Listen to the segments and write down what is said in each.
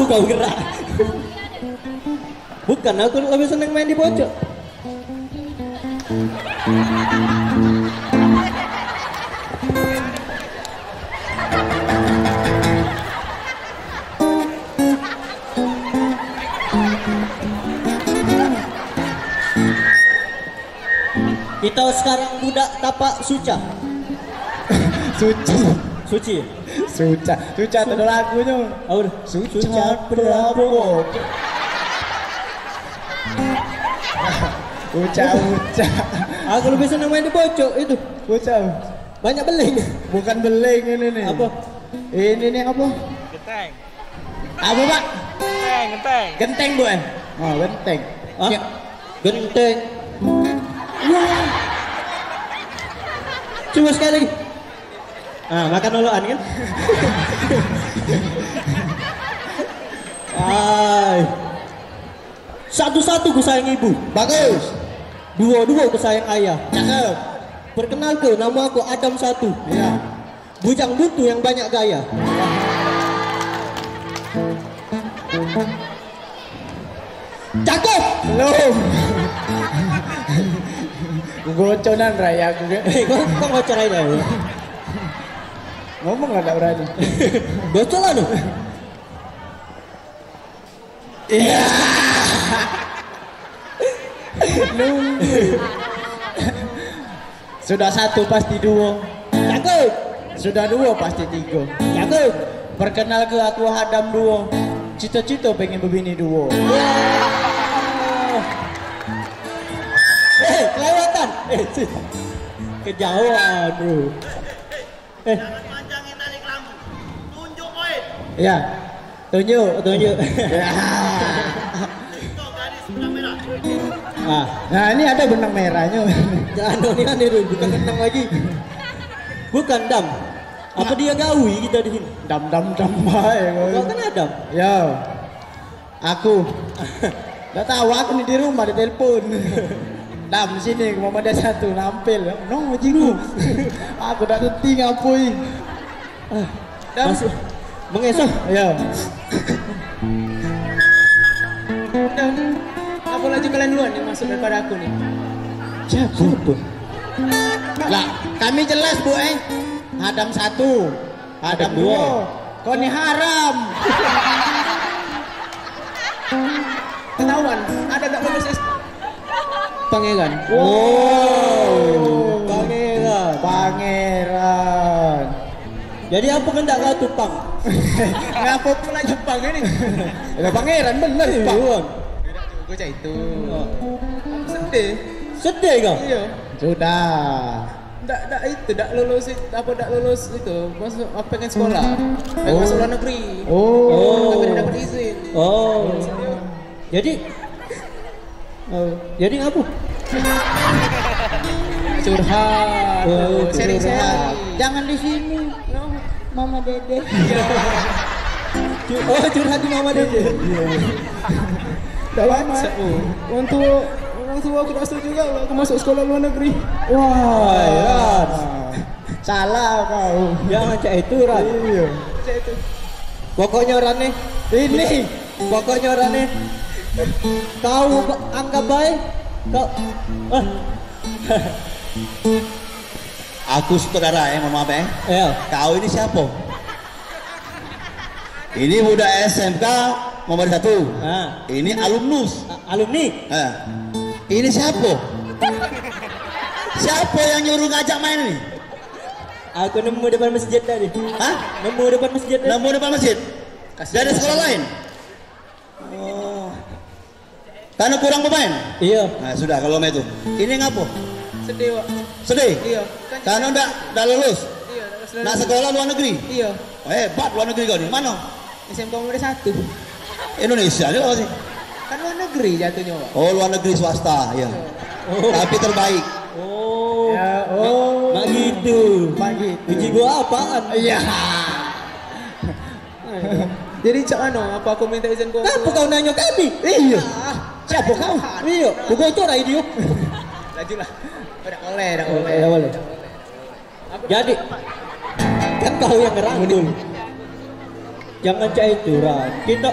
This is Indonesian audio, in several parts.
tahu kau gerak. Bukan, aku lebih seneng main di pojok. Kita sekarang budak tapak suca. Suci. Suci. Suca. Suca ada lagunya. Oh, Suca Prabowo. Uca. Aku lebih senang main di pojok itu. Uca. Banyak beling. Bukan beling ini nih. Apa? Ini nih apa? Genteng. Apa Pak? Genteng. Genteng Bu. Oh genteng. Hah? Ya. Genteng. Wah. Coba sekali lagi. Ah, makan oloan kan? Ay. Satu-satu ku sayang ibu. Bagus. Dua-dua ku sayang ayah. Cakep. Perkenalkan, nama aku Adam Satu. Iya. Bujang buntu yang banyak gaya. Cakep. Belum. Goconan raya aku. Kok ngocor aja ya? Ngomong nggak berani. Bocor lah tuh. Iya. Nunggu. Sudah satu pasti dua. Cakep. Sudah dua pasti tiga. Cakep. Perkenal ke aku Hadam duo. Cita-cita pengen begini duo. Kelewatan. Kejauhan bro. Jangan panjangin tali kelambu. Tunjuk poin. Ya. Tunjuk. Tunjuk. Ya. Itu garis benang merah. Ah, Nah ini ada benang merahnya. jangan itu bukan kentang lagi. Bukan dam. Apa dia gawi kita di sini? Dam baik. Kau kan Adam. Ya. Aku. Gak tahu aku nih di rumah di telepon. Dam sini mau ada satu nampil. No jingu. Aku tak ngerti ngapui. Dam. Masuk. Mengesah. Ya. Dam, apa laju kalian duluan yang masuk daripada aku nih? Siapa? Lah, kami jelas Bu Adam satu, Adam dua. Kau ini haram. Ketahuan, ada gak lulus Pangeran. Oh, pangeran. Pangeran. Jadi apa kendak kau tupang? Ngapa pula Jepang ini? Ya pangeran bener Pak. Iya. Gue cah itu. Sedih. Sedih kau? Iya. Sudah. Ndak lulus itu masuk pengen sekolah. Pengen masuk luar negeri. Oh. Tapi dapat izin. Oh. Jadi jadi apa? Curhat. Oh, Sharing. Jangan di sini. Mama Dede. Oh, curhat di mama Dede. Dah lama. Orang tua aku tak setuju juga aku masuk sekolah luar negeri. Wah, Ran. Salah kau. Jangan cak itu, Ran. Iya. Cah itu. Pokoknya Ran nih. Ini. Pokoknya Ran nih. Kau anggap baik. Kau. Aku saudara mohon maaf Ya. Kau ini siapa? Ini budak SMK nomor 1. Nah, Ini alumnus. alumni. Ini siapa? Siapa yang nyuruh ngajak main ini? Aku nemu depan masjid tadi. Hah? Nemu depan masjid tadi. Nemu depan masjid? Dari sekolah lain? Oh. Karena kurang pemain? Iya. Nah sudah kalau itu. Ini ngapo? Sedih, Wak. Sedih? Iya. Karena udah lulus? Iya, sudah Nak sekolah luar negeri? Iya. Oh, hebat luar negeri kau nih. Mana? SMK nomor 1. Indonesia aja apa sih? Kan luar negeri jatuhnya, Wak. Oh luar negeri swasta ya. Tapi terbaik. Oh. Ya, Mak gitu. Pagi. Uji gua apaan? Iya. Jadi cak apa aku minta izin kau? Kenapa kau nanya kami? Iya. Siapa kau? Iya. Ku bocor aja dia. Lajulah. Udah boleh. Ya boleh. Jadi kan kau yang ngerangkul. Jangan cak itu, Ran. Kita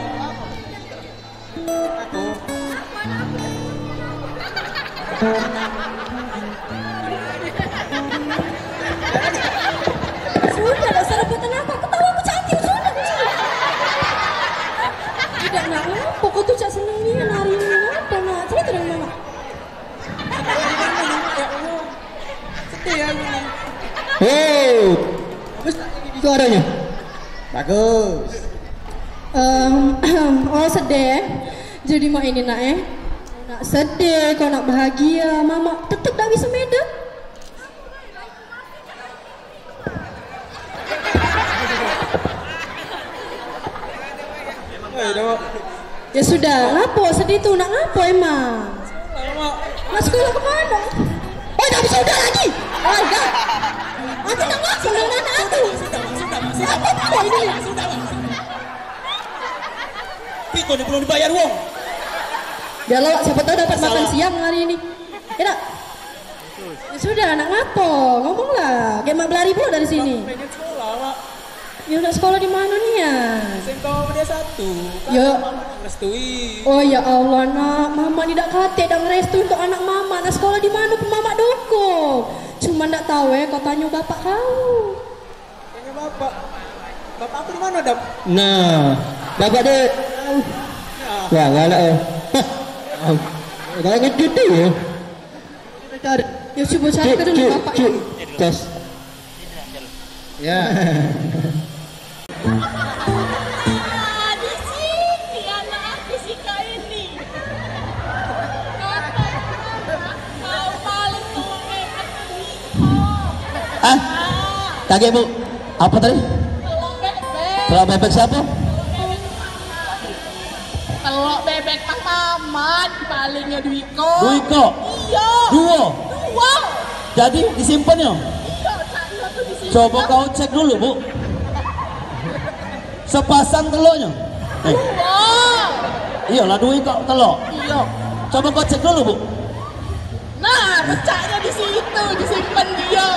Sudah, tak usah rebutan aku. Aku tahu aku cantik. Sudah. Tidak nak ngapa. Kau tuh cak seneng nih hari ini. Ngapa nak? Cerita dengan mama. Sedih ya ini. Hei, suaranya. Bagus. Oh sedih. Jadi mau ini nak nak sedih, kau nak bahagia, mama tetap tak bisa medan. Ya sudah, ngapo sedih tuh, nak ngapo emang? Nak sekolah kemana? Oh tak bisa udah lagi. Oh enggak. Aku nak ngapo dengan anak aku. Apa tidak ini? Piko ni belum dibayar wong. Biar lo siapa tahu dapat makan siang hari ini. Ya tak? Ya sudah, anak ngapo? Ngomonglah. Kayak mak berlari pula dari sini. Pengen sekolah, Mak. Ya udah sekolah di mana nih ya? SMK Muhammadiyah 1. Ya. Restui. Oh ya Allah nak, mama tidak kate dan restu untuk anak mama. Nak sekolah di mana pun mama dukung. Cuma ndak tahu kau tanya bapak kau. Tanya bapak. Bapak aku di mana, Dam? Nah, bapak dek. Wah, galak ya. Galak ngedit ya. Ya coba cari ke dulu bapak. Tes. Ya. Di sini anak aku si Kak ini. Kau paling tua Ah, kaget bu. Apa tadi? telur bebek. Telur bebek siapa? Telur bebek Pak Mamat palingnya Dwiko. Duiko. Iya. Duo. Dua. Jadi disimpan ya? Iya, saya tuh di sini. Coba kau cek dulu bu. Sepasang telurnya. Dua. Iyalah Duiko telur. Iya. Coba kau cek dulu bu. Nah, pecahnya di situ, disimpan dia.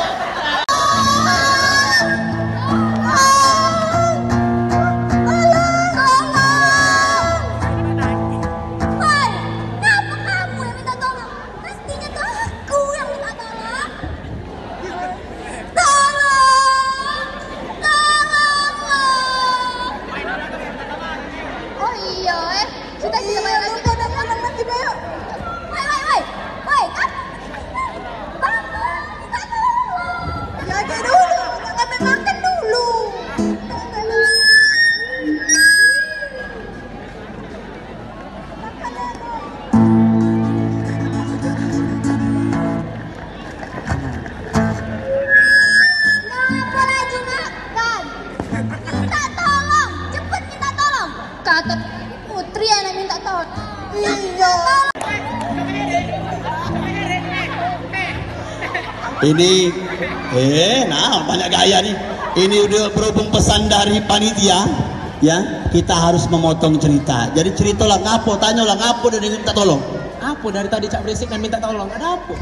Kata Putri yang minta tolong. Iya. Ini, nah banyak gaya nih. Ini udah berhubung pesan dari panitia, ya kita harus memotong cerita. Jadi ceritalah ngapo, tanyalah ngapo dan minta tolong. Apa dari tadi Cak berisik dan minta tolong? Ada apa?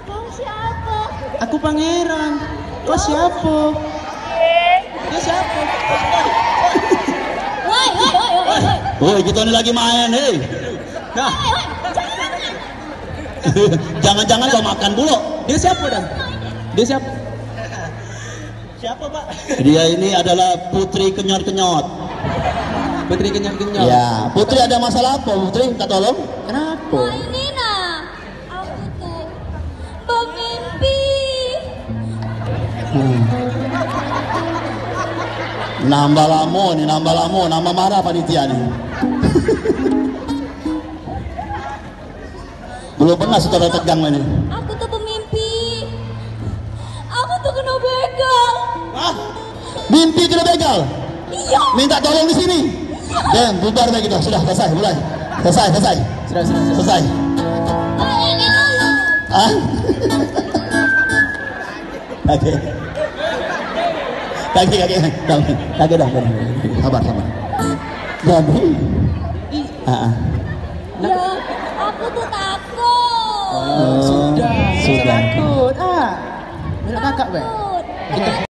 Kau siapa? Aku pangeran. Kau siapa? Dia siapa? Woi. Woi kita ini lagi main, hei. Nah, Jangan-jangan kau makan bulu. dia siapa dan? Dia siapa? Siapa pak? Dia ini adalah Putri Kenyot-Kenyot. Putri kenyang-kenyang. Ya, Putri ada masalah apa? Putri minta tolong. Kenapa? Oh ini nah, aku tuh bermimpi. Nambah lamo, nambah marah panitia nih. Belum pernah saudara tegang ini. Aku tuh bermimpi. Aku tuh kena begal. Ah, mimpi kena begal. Iya. Minta tolong di sini. Dan bubar baik kita. Sudah selesai, mulai. Selesai. Sudah. Ini dulu. Ah. Oke. Kaki. Sabar. Jadi. Ya, aku tuh takut. Sudah. Sudah. Takut. Bilang kakak, Be. Takut.